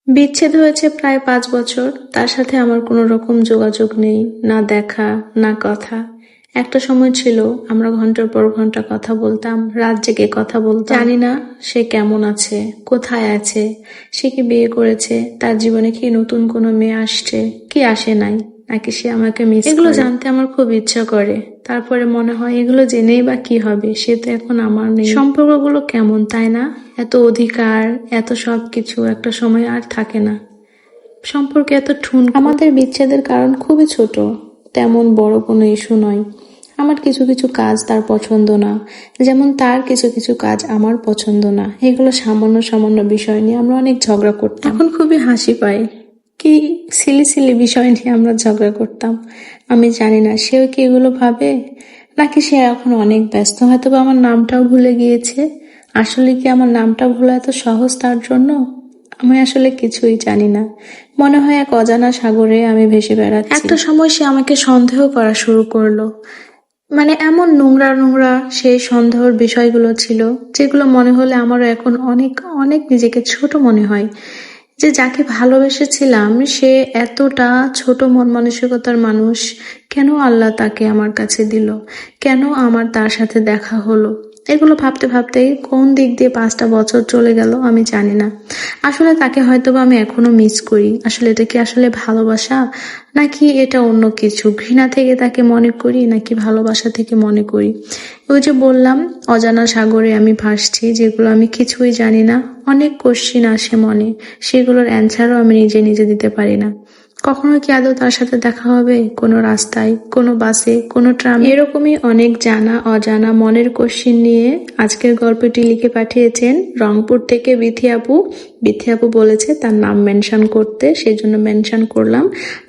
বিচ্ছেদ হয়েছে প্রায় ৫ বছর। তার সাথে আমার কোনো রকম যোগাযোগ নেই, না দেখা না কথা। একটা সময় ছিল আমরা ঘন্টার পর ঘন্টা কথা বলতাম, রাত জেগে কথা বলতাম। জানি না সে কেমন আছে, কোথায় আছে, সে কি বিয়ে করেছে, তার জীবনে কি নতুন কোনো মেয়ে আসছে কি আসে নাই, নাকি সে আমাকে মিস করে। এগুলো জানতে আমার খুব ইচ্ছা করে। তারপরে মনে হয় এগুলো জেনেই বা কি হবে, সে তো এখন আমার নেই। সম্পর্কগুলো কেমন তাই না? এত অধিকার, এত সবকিছু একটা সময় আর থাকে না। সম্পর্কে এত ঠুনকো। আমাদের বিচ্ছেদের কারণ খুবই ছোট, তেমন বড় কোনো ইস্যু নয়। আমার কিছু কিছু কাজ তার পছন্দ না, যেমন তার কিছু কিছু কাজ আমার পছন্দ না। এগুলো সামান্য সামান্য বিষয় নিয়ে আমরা অনেক ঝগড়া করতাম। এখন খুবই হাসি পায়, কি সিলি সিলি বিষয় নিয়ে আমরা ঝগড়া করতাম। আমি জানি না সেও কি এগুলো ভাবে, নাকি সে এখন অনেক ব্যস্ত, হয়তো বা আমার নামটাও ভুলে গিয়েছে। আসলে কি আমার নামটা ভোলা এত সহজ তার জন্য? আমি আসলে কিছুই জানি না। মনে হয় এক অজানা সাগরে আমি ভেসে বেড়াচ্ছি। একটা সময় সে আমাকে সন্দেহ করা শুরু করলো। মানে এমন নোংরা নোংরা সেই সন্দেহের বিষয়গুলো ছিল, যেগুলো মনে হলে আমারও এখন অনেক অনেক নিজেকে ছোট মনে হয়। যে যাকে ভালোবেসেছিলাম সে এতটা ছোট মন মানসিকতার মানুষ, কেন আল্লাহ তাকে আমার কাছে দিল, কেন আমার তার সাথে দেখা হলো। এগুলো ভাবতে ভাবতেই কোন দিক দিয়ে 5টা বছর চলে গেল আমি জানি না। আসলে তাকে হয়তোবা আমি এখনো মিস করি। আসলে এটা কি আসলে ভালোবাসা, নাকি এটা অন্য কিছু? ঘৃণা থেকে তাকে মনে করি, নাকি ভালোবাসা থেকে মনে করি? ওই যে বললাম, অজানা সাগরে আমি ভাসছি, যেগুলো আমি কিছুই জানি না। অনেক কোশ্চিন আসে মনে, সেগুলোর অ্যান্সারও আমি নিজে নিজে দিতে পারি না। কখনো কি আদৌ তার সাথে দেখা হবে, কোনো রাস্তায়, কোনো বাসে, কোনো ট্রামে? এরকমই অনেক জানা অজানা মনের কোশ্চিন নিয়ে আজকের গল্পটি লিখে পাঠিয়েছেন রংপুর থেকে বিথি আপু। বিথি আপু বলেছে তার নাম মেনশন করতে, সেই জন্য মেনশন করলাম।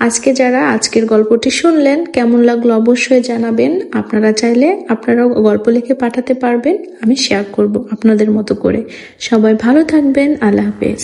আজকে যারা আজকের গল্পটি শুনলেন, কেমন লাগলো অবশ্যই জানাবেন। আপনারা চাইলে আপনারাও গল্প লিখে পাঠাতে পারবেন, আমি শেয়ার করব আপনাদের মতো করে। সবাই ভালো থাকবেন, আল্লাহ হাফেজ।